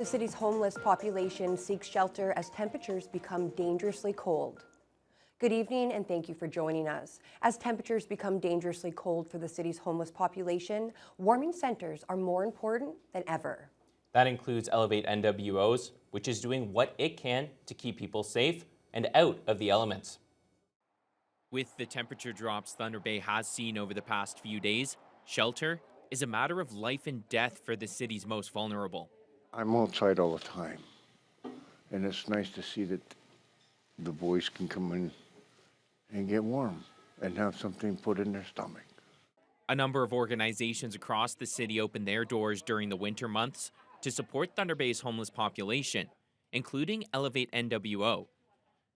city's homeless population seeks shelter as temperatures become dangerously cold. Good evening and thank you for joining us. As temperatures become dangerously cold for the city's homeless population, warming centers are more important than ever. That includes Elevate NWOs, which is doing what it can to keep people safe and out of the elements. With the temperature drops Thunder Bay has seen over the past few days, shelter is a matter of life and death for the city's most vulnerable. I'm outside all the time, and it's nice to see that the boys can come in and get warm and have something put in their stomach. A number of organizations across the city opened their doors during the winter months to support Thunder Bay's homeless population, including Elevate NWO.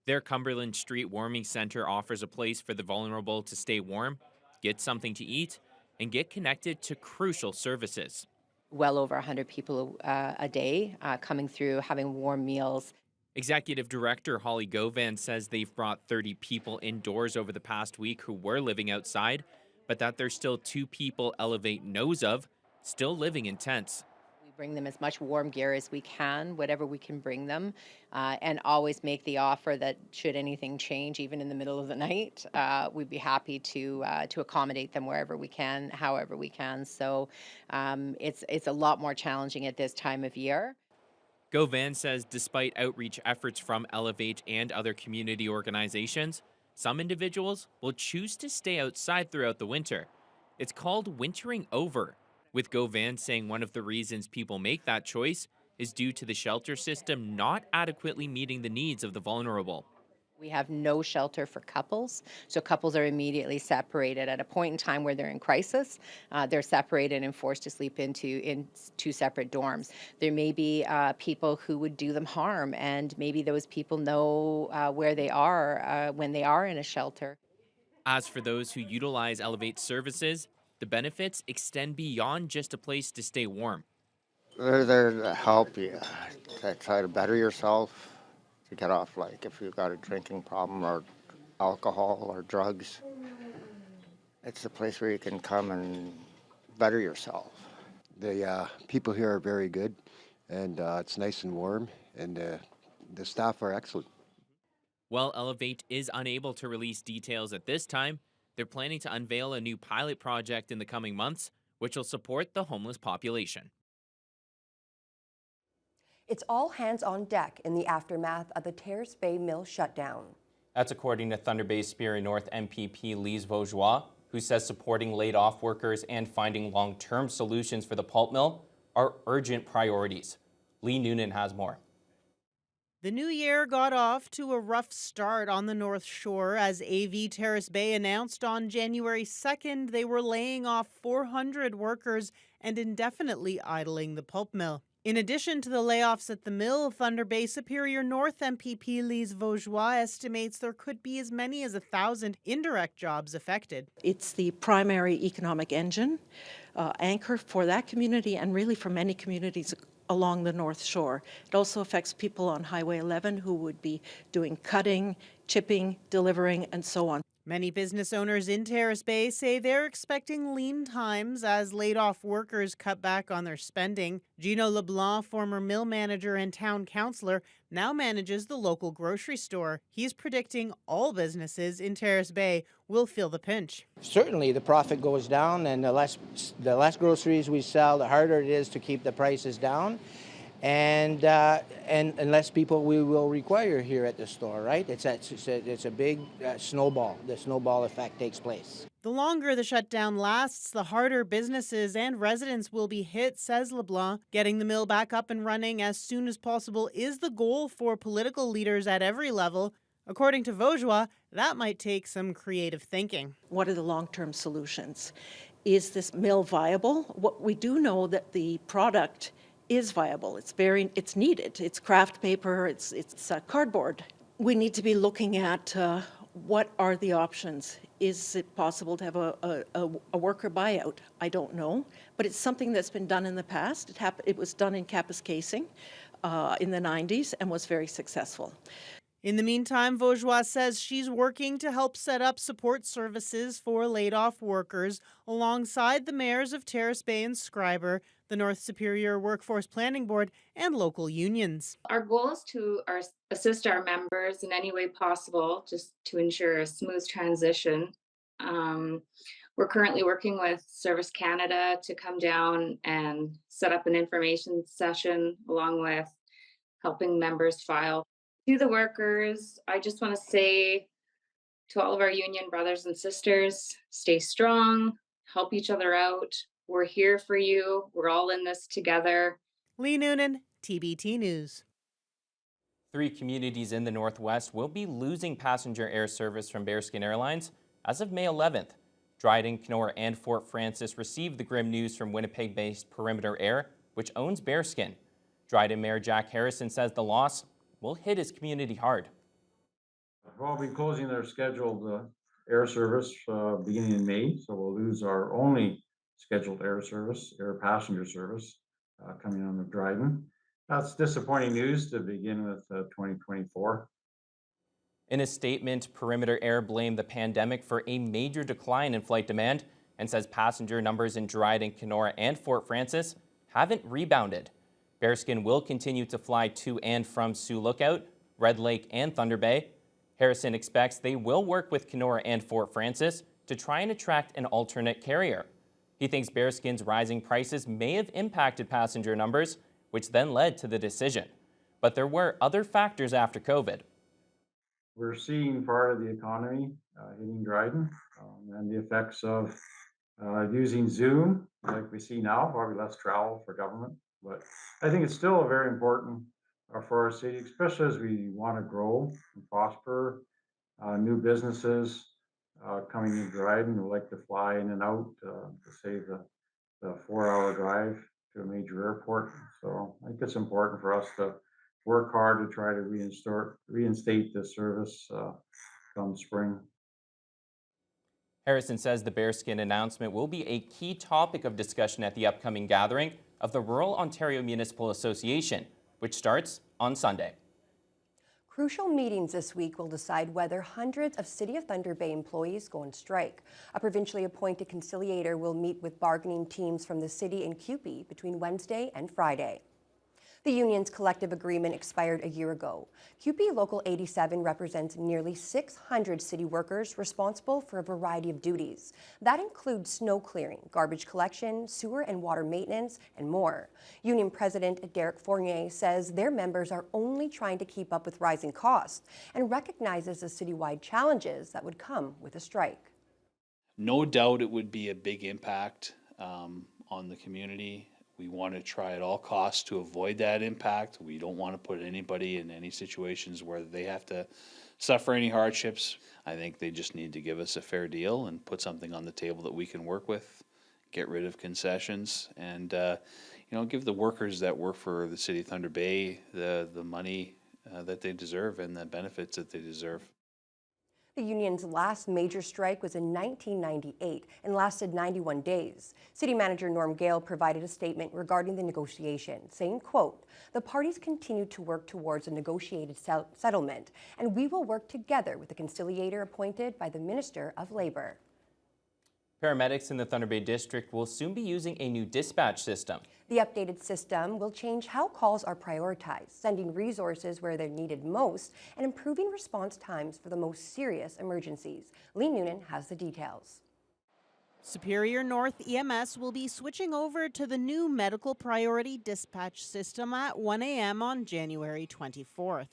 Their Cumberland Street Warming Center offers a place for the vulnerable to stay warm, get something to eat, and get connected to crucial services. Well over 100 people a day coming through, having warm meals. Executive Director Holly Govan says they've brought 30 people indoors over the past week who were living outside, but that there's still 2 people Elevate knows of still living in tents. We bring them as much warm gear as we can, whatever we can bring them, and always make the offer that should anything change, even in the middle of the night, we'd be happy to accommodate them wherever we can, however we can. So it's a lot more challenging at this time of year. Govan says despite outreach efforts from Elevate and other community organizations, some individuals will choose to stay outside throughout the winter. It's called wintering over, with Govan saying one of the reasons people make that choice is due to the shelter system not adequately meeting the needs of the vulnerable. We have no shelter for couples, so couples are immediately separated at a point in time where they're in crisis. They're separated and forced to sleep in 2 separate dorms. There may be people who would do them harm, and maybe those people know where they are when they are in a shelter. As for those who utilize Elevate services, the benefits extend beyond just a place to stay warm. They're there to help you, to try to better yourself, to get off, like if you've got a drinking problem or alcohol or drugs. It's a place where you can come and better yourself. The people here are very good, and it's nice and warm, and the staff are excellent. While Elevate is unable to release details at this time, they're planning to unveil a new pilot project in the coming months, which will support the homeless population. It's all hands on deck in the aftermath of the Terrace Bay mill shutdown. That's according to Thunder Bay Superior North MPP Lise Vaugeois, who says supporting laid-off workers and finding long-term solutions for the pulp mill are urgent priorities. Lee Noonan has more. The new year got off to a rough start on the North Shore as AV Terrace Bay announced on January 2nd they were laying off 400 workers and indefinitely idling the pulp mill. In addition to the layoffs at the mill, Thunder Bay Superior North MPP Lise Vaugeois estimates there could be as many as 1,000 indirect jobs affected. It's the primary economic engine, anchor for that community and really for many communities along the North Shore. It also affects people on Highway 11 who would be doing cutting, chipping, delivering, and so on. Many business owners in Terrace Bay say they're expecting lean times as laid-off workers cut back on their spending. Gino LeBlanc, former mill manager and town councillor, now manages the local grocery store. He's predicting all businesses in Terrace Bay will feel the pinch. Certainly the profit goes down, and the less groceries we sell, the harder it is to keep the prices down. And less people we will require here at the store, right? It's a big snowball. The snowball effect takes place. The longer the shutdown lasts, the harder businesses and residents will be hit, says LeBlanc. Getting the mill back up and running as soon as possible is the goal for political leaders at every level. According to Vaugeois, that might take some creative thinking. What are the long-term solutions? Is this mill viable? What we do know that the product is viable. It's needed. It's craft paper. It's cardboard. We need to be looking at what are the options. Is it possible to have a worker buyout? I don't know, but it's something that's been done in the past. It was done in Kappes Casing in the 90s and was very successful. In the meantime, Vaugeois says she's working to help set up support services for laid-off workers alongside the mayors of Terrace Bay and Schreiber, the North Superior Workforce Planning Board, and local unions. Our goal is to assist our members in any way possible, just to ensure a smooth transition. We're currently working with Service Canada to come down and set up an information session along with helping members file. To the workers, I just want to say to all of our union brothers and sisters, stay strong, help each other out. We're here for you. We're all in this together. Lee Noonan, TBT News. 3 communities in the Northwest will be losing passenger air service from Bearskin Airlines as of May 11th. Dryden, Kenora, and Fort Francis received the grim news from Winnipeg-based Perimeter Air, which owns Bearskin. Dryden Mayor Jack Harrison says the loss will hit his community hard. We'll be closing their scheduled air service beginning in May, so we'll lose our only scheduled air passenger service coming on the Dryden. That's disappointing news to begin with 2024. In a statement, Perimeter Air blamed the pandemic for a major decline in flight demand and says passenger numbers in Dryden, Kenora, and Fort Francis haven't rebounded. Bearskin will continue to fly to and from Sioux Lookout, Red Lake, and Thunder Bay. Harrison expects they will work with Kenora and Fort Francis to try and attract an alternate carrier. He thinks Bearskin's rising prices may have impacted passenger numbers, which then led to the decision. But there were other factors after COVID. We're seeing part of the economy hitting Dryden and the effects of using Zoom like we see now, probably less travel for government. But I think it's still very important for our city, especially as we want to grow and prosper. New businesses coming in Dryden who like to fly in and out to save the 4-hour drive to a major airport. So I think it's important for us to work hard to try to reinstate the service come spring. Harrison says the Bearskin announcement will be a key topic of discussion at the upcoming gathering of the Rural Ontario Municipal Association, which starts on Sunday. Crucial meetings this week will decide whether hundreds of City of Thunder Bay employees go on strike. A provincially appointed conciliator will meet with bargaining teams from the city and CUPE between Wednesday and Friday. The union's collective agreement expired a year ago. CUPE Local 87 represents nearly 600 city workers responsible for a variety of duties. That includes snow clearing, garbage collection, sewer and water maintenance, and more. Union President Derek Fournier says their members are only trying to keep up with rising costs and recognizes the citywide challenges that would come with a strike. No doubt it would be a big impact on the community. We want to try at all costs to avoid that impact. We don't want to put anybody in any situations where they have to suffer any hardships. I think they just need to give us a fair deal and put something on the table that we can work with, get rid of concessions, and give the workers that work for the City of Thunder Bay the money that they deserve and the benefits that they deserve. The union's last major strike was in 1998 and lasted 91 days. City Manager Norm Gale provided a statement regarding the negotiation, saying, quote, "The parties continue to work towards a negotiated settlement, and we will work together with the conciliator appointed by the Minister of Labour." Paramedics in the Thunder Bay District will soon be using a new dispatch system. The updated system will change how calls are prioritized, sending resources where they're needed most and improving response times for the most serious emergencies. Lee Noonan has the details. Superior North EMS will be switching over to the new medical priority dispatch system at 1 a.m. on January 24th.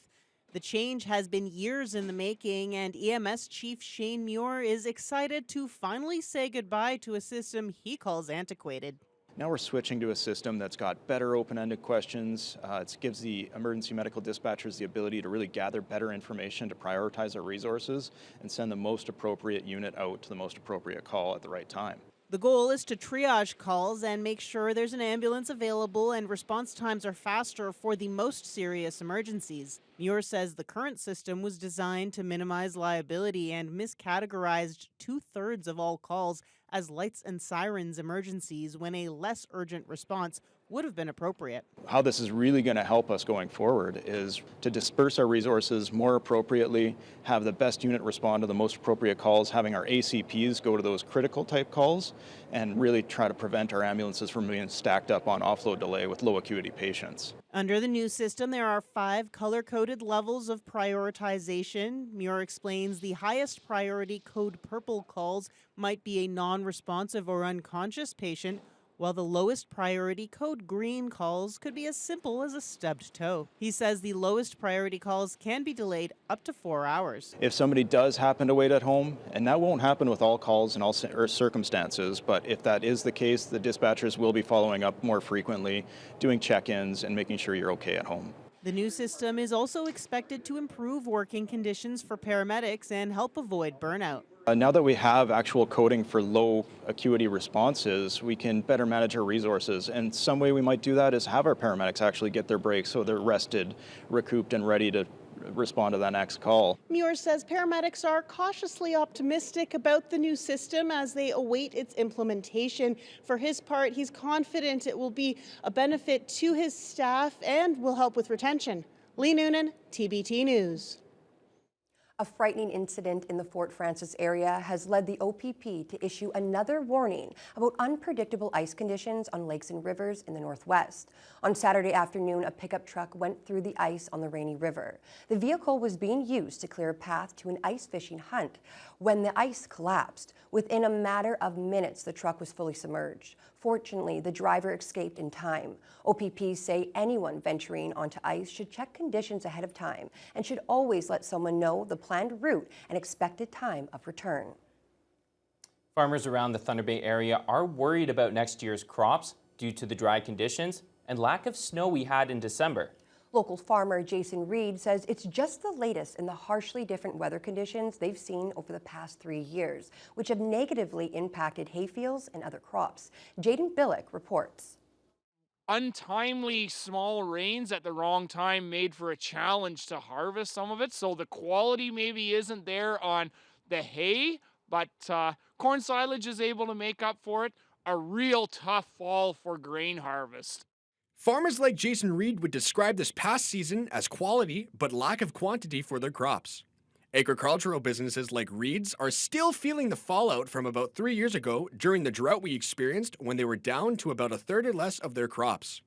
The change has been years in the making, and EMS Chief Shane Muir is excited to finally say goodbye to a system he calls antiquated. Now we're switching to a system that's got better open-ended questions. It gives the emergency medical dispatchers the ability to really gather better information to prioritize our resources and send the most appropriate unit out to the most appropriate call at the right time. The goal is to triage calls and make sure there's an ambulance available and response times are faster for the most serious emergencies. Muir says the current system was designed to minimize liability and miscategorized 2/3 of all calls as lights and sirens emergencies when a less urgent response would have been appropriate. How this is really going to help us going forward is to disperse our resources more appropriately, have the best unit respond to the most appropriate calls, having our ACPs go to those critical type calls, and really try to prevent our ambulances from being stacked up on offload delay with low acuity patients. Under the new system, there are 5 color-coded levels of prioritization. Muir explains the highest priority code purple calls might be a non-responsive or unconscious patient, while the lowest priority code green calls could be as simple as a stubbed toe. He says the lowest priority calls can be delayed up to 4 hours. If somebody does happen to wait at home, and that won't happen with all calls and all circumstances, but if that is the case, the dispatchers will be following up more frequently, doing check-ins and making sure you're okay at home. The new system is also expected to improve working conditions for paramedics and help avoid burnout. Now that we have actual coding for low acuity responses, we can better manage our resources. And some way we might do that is have our paramedics actually get their breaks so they're rested, recouped, and ready to respond to that next call. Muir says paramedics are cautiously optimistic about the new system as they await its implementation. For his part, he's confident it will be a benefit to his staff and will help with retention. Lee Noonan, TBT News. A frightening incident in the Fort Frances area has led the OPP to issue another warning about unpredictable ice conditions on lakes and rivers in the Northwest. On Saturday afternoon, a pickup truck went through the ice on the Rainy River. The vehicle was being used to clear a path to an ice fishing hunt when the ice collapsed. Within a matter of minutes, the truck was fully submerged. Fortunately, the driver escaped in time. OPP say anyone venturing onto ice should check conditions ahead of time and should always let someone know the planned route and expected time of return. Farmers around the Thunder Bay area are worried about next year's crops due to the dry conditions and lack of snow we had in December. Local farmer Jason Reed says it's just the latest in the harshly different weather conditions they've seen over the past 3 years, which have negatively impacted hayfields and other crops. Jaden Billick reports. Untimely small rains at the wrong time made for a challenge to harvest some of it, so the quality maybe isn't there on the hay, but corn silage is able to make up for it. A real tough fall for grain harvest. Farmers like Jason Reed would describe this past season as quality but lack of quantity for their crops. Agricultural businesses like Reed's are still feeling the fallout from about 3 years ago during the drought we experienced when they were down to about a third or less of their crops.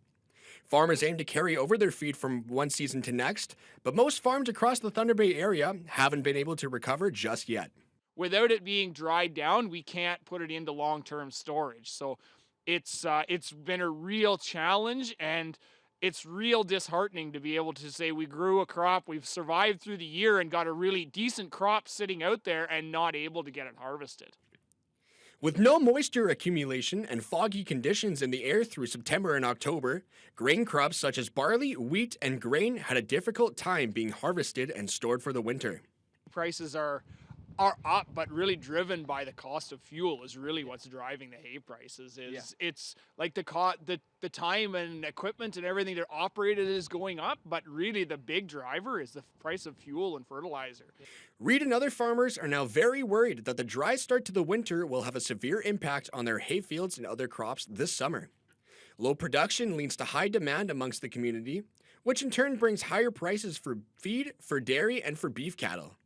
Farmers aim to carry over their feed from one season to next, but most farms across the Thunder Bay area haven't been able to recover just yet. Without it being dried down, we can't put it into long-term storage. So it's been a real challenge, and it's real disheartening to be able to say we grew a crop, we've survived through the year and got a really decent crop sitting out there and not able to get it harvested. With no moisture accumulation and foggy conditions in the air through September and October, grain crops such as barley, wheat, and grain had a difficult time being harvested and stored for the winter. Prices are up, but really driven by the cost of fuel is really what's driving the hay prices. It's like the time and equipment and everything to operate it is going up, but really the big driver is the price of fuel and fertilizer. Reed and other farmers are now very worried that the dry start to the winter will have a severe impact on their hay fields and other crops this summer. Low production leads to high demand amongst the community, which in turn brings higher prices for feed, for dairy, and for beef cattle.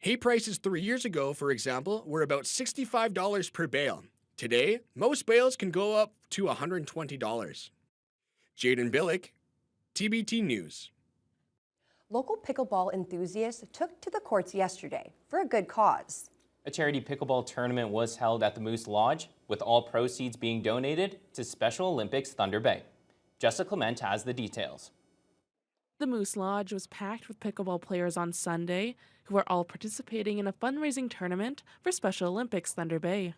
Hay prices 3 years ago, for example, were about $65 per bale. Today, most bales can go up to $120. Jaden Billick, TBT News. Local pickleball enthusiasts took to the courts yesterday for a good cause. A charity pickleball tournament was held at the Moose Lodge, with all proceeds being donated to Special Olympics Thunder Bay. Jessica Clement has the details. The Moose Lodge was packed with pickleball players on Sunday, who are all participating in a fundraising tournament for Special Olympics Thunder Bay.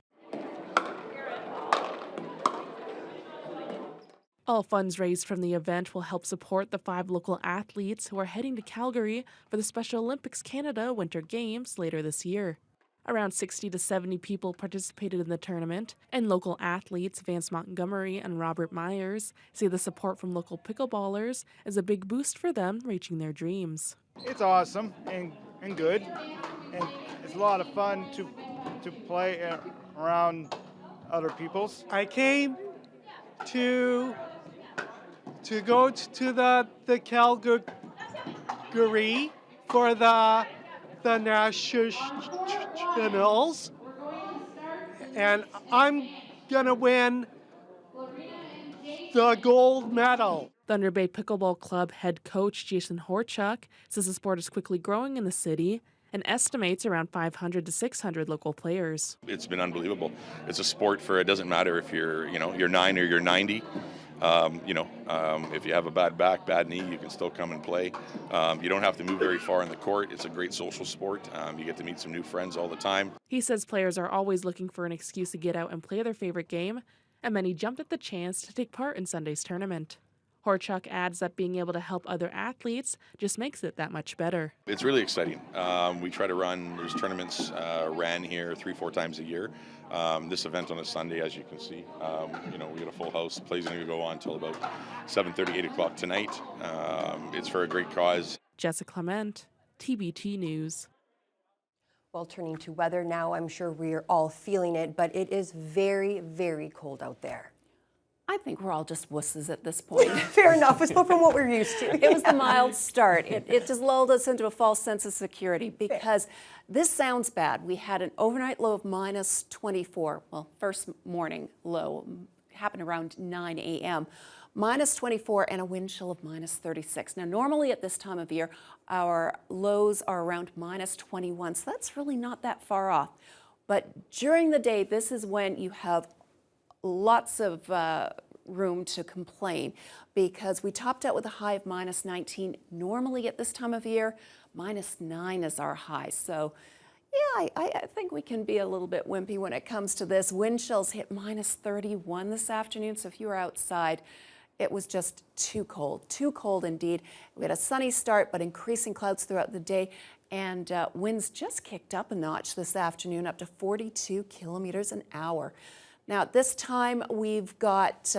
All funds raised from the event will help support the 5 local athletes who are heading to Calgary for the Special Olympics Canada Winter Games later this year. Around 60 to 70 people participated in the tournament, and local athletes Vance Montgomery and Robert Myers say the support from local pickleballers is a big boost for them reaching their dreams. It's awesome and good, and it's a lot of fun to play around other people's. I came to to go to the Calgary for the nationals, and I'm gonna win the gold medal. Thunder Bay Pickleball Club head coach Jason Horchuk says the sport is quickly growing in the city and estimates around 500 to 600 local players. It's been unbelievable. It's a sport for, it doesn't matter if you're 9 or you're 90. If you have a bad back, bad knee, you can still come and play. You don't have to move very far in the court. It's a great social sport. You get to meet some new friends all the time. He says players are always looking for an excuse to get out and play their favorite game, and many jumped at the chance to take part in Sunday's tournament. Horchuk adds that being able to help other athletes just makes it that much better. It's really exciting. We try to run, there's tournaments ran here 3-4 times a year. This event on a Sunday, as you can see, we got a full house. The play's going to go on until about 7:30, 8 o'clock tonight. It's for a great cause. Jessica Clement, TBT News. Well, turning to weather now, I'm sure we're all feeling it, but it is very, very cold out there. I think we're all just wusses at this point. Fair enough. It's from what we're used to. It was the mild start. It just lulled us into a false sense of security because this sounds bad. We had an overnight low of minus 24. Well, first morning low happened around 9 a.m. Minus 24 and a wind chill of minus 36. Now, normally at this time of year, our lows are around minus 21, so that's really not that far off. But during the day, this is when you have lots of room to complain because we topped out with a high of minus 19. Normally at this time of year, minus 9 is our high. So yeah, I think we can be a little bit wimpy when it comes to this. Wind chills hit minus 31 this afternoon. So if you were outside, it was just too cold indeed. We had a sunny start, but increasing clouds throughout the day. And winds just kicked up a notch this afternoon, up to 42 kilometers an hour. Now, at this time, we've got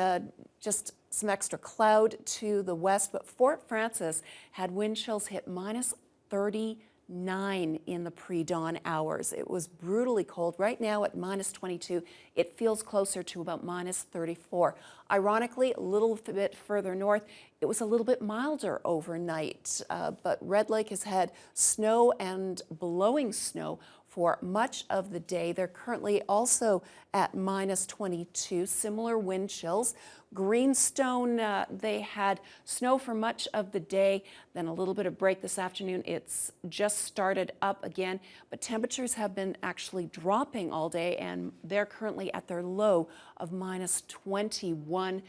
just some extra cloud to the west, but Fort Frances had wind chills hit minus 39 in the pre-dawn hours. It was brutally cold. Right now at minus 22, it feels closer to about minus 34. Ironically, a little bit further north, it was a little bit milder overnight, but Red Lake has had snow and blowing snow for much of the day. They're currently also at minus 22, similar wind chills. Greenstone, they had snow for much of the day, then a little bit of break this afternoon. It's just started up again, but temperatures have been actually dropping all day, and they're currently at their low of minus 21.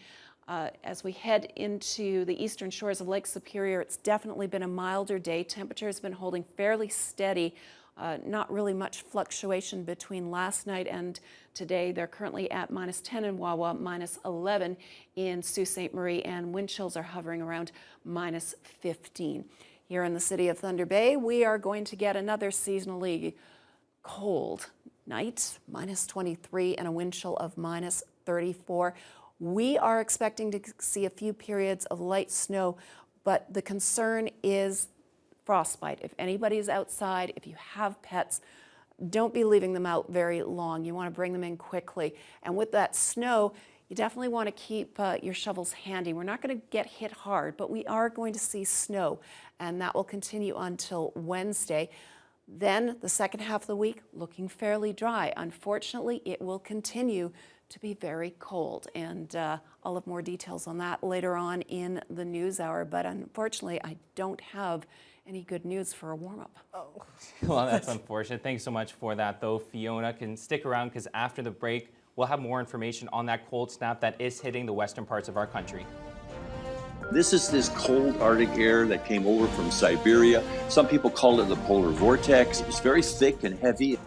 As we head into the eastern shores of Lake Superior, it's definitely been a milder day. Temperature has been holding fairly steady. Not really much fluctuation between last night and today. They're currently at minus 10 in Wawa, minus 11 in Sault Ste. Marie, and wind chills are hovering around minus 15. Here in the city of Thunder Bay, we are going to get another seasonally cold night, minus 23 and a wind chill of minus 34. We are expecting to see a few periods of light snow, but the concern is frostbite. If anybody's outside, if you have pets, don't be leaving them out very long. You want to bring them in quickly. And with that snow, you definitely want to keep your shovels handy. We're not going to get hit hard, but we are going to see snow, and that will continue until Wednesday. Then the second half of the week, looking fairly dry. Unfortunately, it will continue to be very cold, and I'll have more details on that later on in the news hour, but unfortunately, I don't have any good news for a warm-up. Oh. Well, that's unfortunate. Thanks so much for that, though. Fiona can stick around because after the break, we'll have more information on that cold snap that is hitting the western parts of our country. This is this cold Arctic air that came over from Siberia. Some people call it the polar vortex. It's very thick and heavy.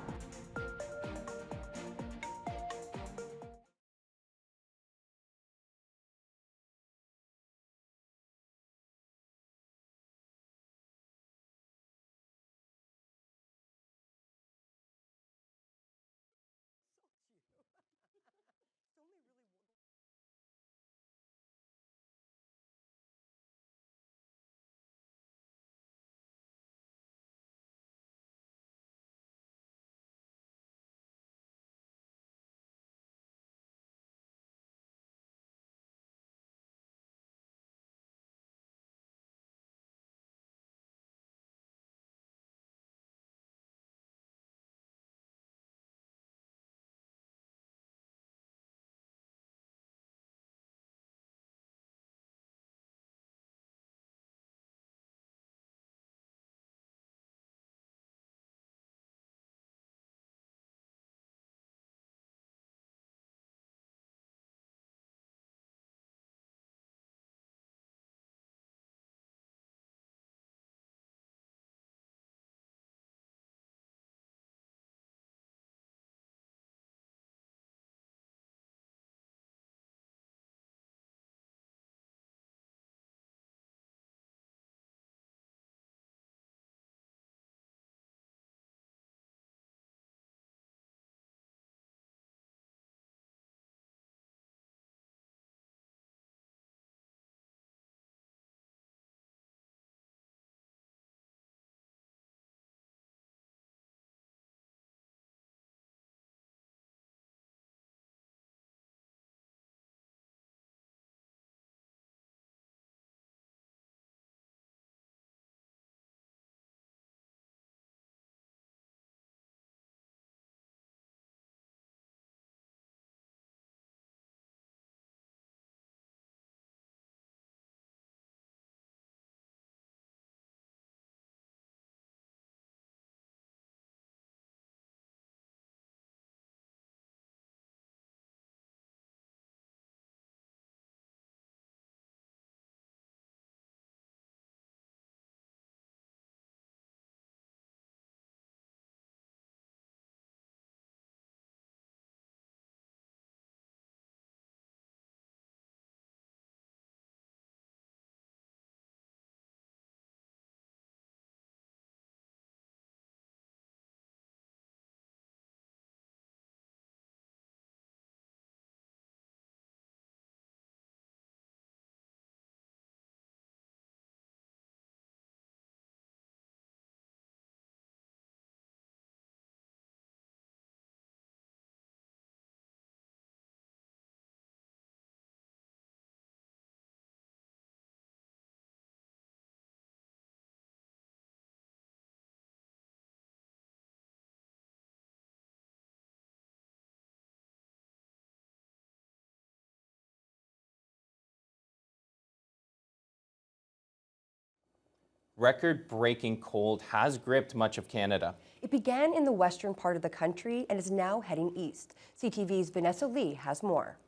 Record-breaking cold has gripped much of Canada. It began in the western part of the country and is now heading east. CTV's Vanessa Lee has more.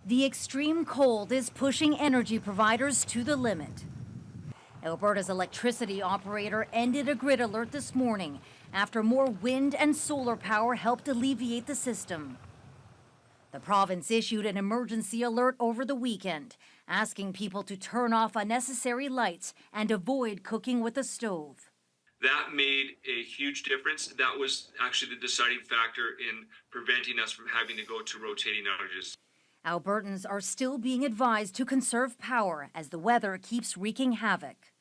The extreme cold is pushing energy providers to the limit. Alberta's electricity operator ended a grid alert this morning after more wind and solar power helped alleviate the system. The province issued an emergency alert over the weekend, asking people to turn off unnecessary lights and avoid cooking with a stove. That made a huge difference. That was actually the deciding factor in preventing us from having to go to rotating outages. Albertans are still being advised to conserve power as the weather keeps wreaking havoc.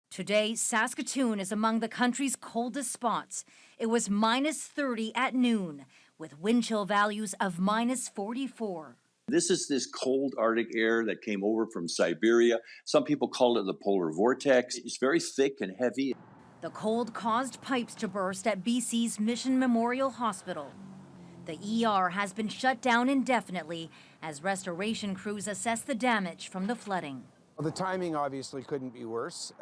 Today, Saskatoon is among the country's coldest spots. It was -30 at noon, with wind chill values of -44. This is this cold Arctic air that came over from Siberia. Some people call it the polar vortex. It's very thick and heavy. The cold caused pipes to burst at BC's Mission Memorial Hospital. The ER has been shut down indefinitely as restoration crews assess the damage from the flooding. Well, the timing obviously couldn't be worse.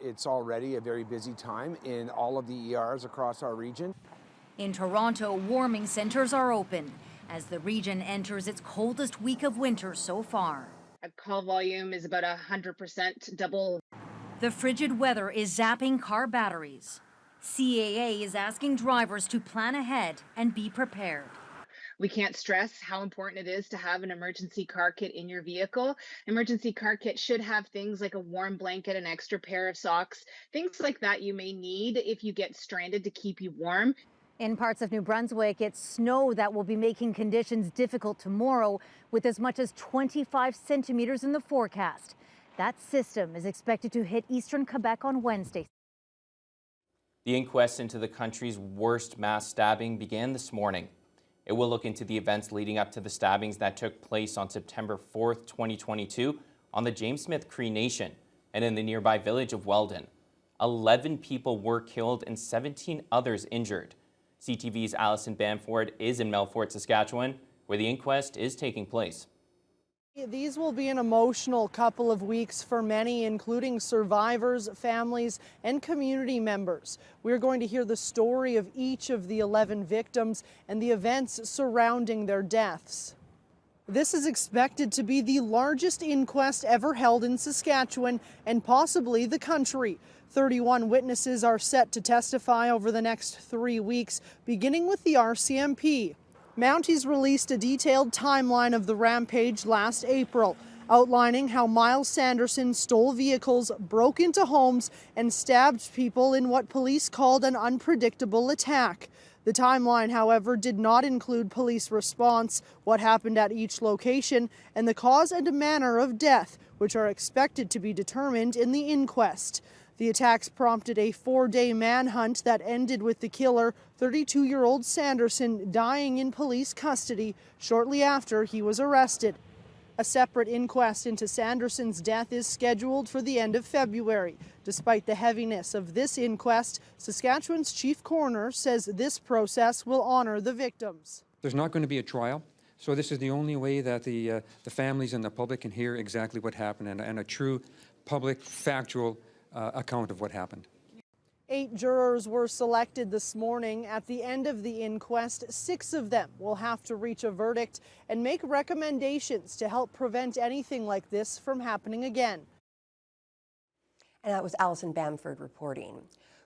It's already a very busy time in all of the ERs across our region. In Toronto, warming centers are open as the region enters its coldest week of winter so far. A call volume is about 100% double. The frigid weather is zapping car batteries. CAA is asking drivers to plan ahead and be prepared. We can't stress how important it is to have an emergency car kit in your vehicle. Emergency car kit should have things like a warm blanket, an extra pair of socks, things like that you may need if you get stranded to keep you warm. In parts of New Brunswick, it's snow that will be making conditions difficult tomorrow, with as much as 25 centimeters in the forecast. That system is expected to hit eastern Quebec on Wednesday. The inquest into the country's worst mass stabbing began this morning. It will look into the events leading up to the stabbings that took place on September 4th, 2022 on the James Smith Cree Nation and in the nearby village of Weldon. 11 people were killed and 17 others injured. CTV's Allison Bamford is in Melfort, Saskatchewan, where the inquest is taking place. These will be an emotional couple of weeks for many, including survivors, families, and community members. We're going to hear the story of each of the 11 victims and the events surrounding their deaths. This is expected to be the largest inquest ever held in Saskatchewan and possibly the country. 31 witnesses are set to testify over the next 3 weeks, beginning with the RCMP. Mounties released a detailed timeline of the rampage last April, outlining how Miles Sanderson stole vehicles, broke into homes, and stabbed people in what police called an unpredictable attack. The timeline, however, did not include police response, what happened at each location, and the cause and manner of death, which are expected to be determined in the inquest. The attacks prompted a 4-day manhunt that ended with the killer, 32-year-old Sanderson, dying in police custody shortly after he was arrested. A separate inquest into Sanderson's death is scheduled for the end of February. Despite the heaviness of this inquest, Saskatchewan's chief coroner says this process will honor the victims. There's not going to be a trial, so this is the only way that the families and the public can hear exactly what happened and a true public, factual account of what happened. 8 jurors were selected this morning. At the end of the inquest, 6 of them will have to reach a verdict and make recommendations to help prevent anything like this from happening again. And that was Allison Bamford reporting.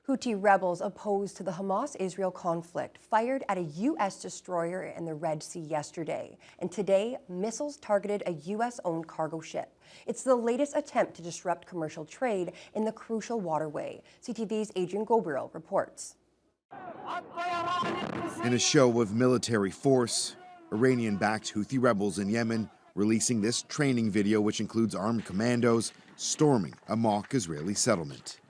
Houthi rebels opposed to the Hamas-Israel conflict fired at a U.S. destroyer in the Red Sea yesterday. And today, missiles targeted a U.S.-owned cargo ship. It's the latest attempt to disrupt commercial trade in the crucial waterway. CTV's Adrian Gobriel reports. In a show of military force, Iranian-backed Houthi rebels in Yemen releasing this training video, which includes armed commandos storming a mock Israeli settlement.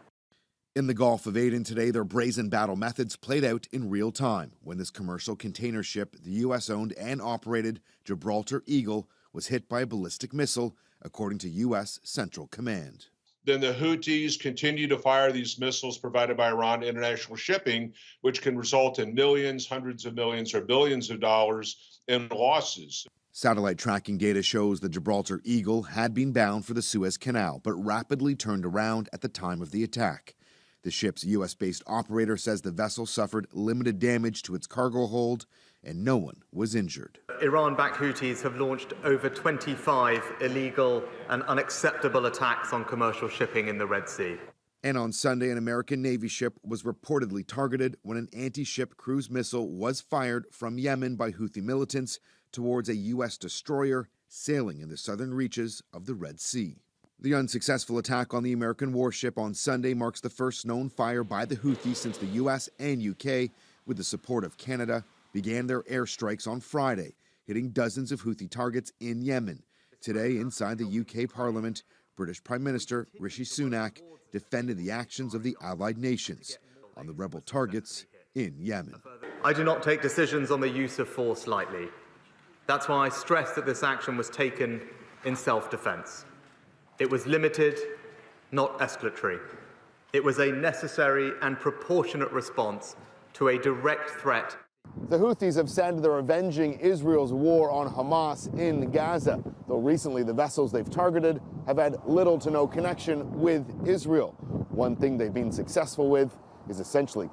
In the Gulf of Aden today, their brazen battle methods played out in real time when this commercial container ship, the U.S.-owned and operated Gibraltar Eagle, was hit by a ballistic missile, according to U.S. Central Command. Then the Houthis continue to fire these missiles provided by Iran International Shipping, which can result in millions, hundreds of millions, or billions of dollars in losses. Satellite tracking data shows the Gibraltar Eagle had been bound for the Suez Canal, but rapidly turned around at the time of the attack. The ship's U.S.-based operator says the vessel suffered limited damage to its cargo hold and no one was injured. Iran-backed Houthis have launched over 25 illegal and unacceptable attacks on commercial shipping in the Red Sea. And on Sunday, an American Navy ship was reportedly targeted when an anti-ship cruise missile was fired from Yemen by Houthi militants towards a U.S. destroyer sailing in the southern reaches of the Red Sea. The unsuccessful attack on the American warship on Sunday marks the first known fire by the Houthis since the U.S. and U.K., with the support of Canada, began their airstrikes on Friday, hitting dozens of Houthi targets in Yemen. Today, inside the UK Parliament, British Prime Minister Rishi Sunak defended the actions of the allied nations on the rebel targets in Yemen. I do not take decisions on the use of force lightly. That's why I stress that this action was taken in self-defense. It was limited, not escalatory. It was a necessary and proportionate response to a direct threat. The Houthis have said they're avenging Israel's war on Hamas in Gaza, though recently the vessels they've targeted have had little to no connection with Israel. One thing they've been successful with is essentially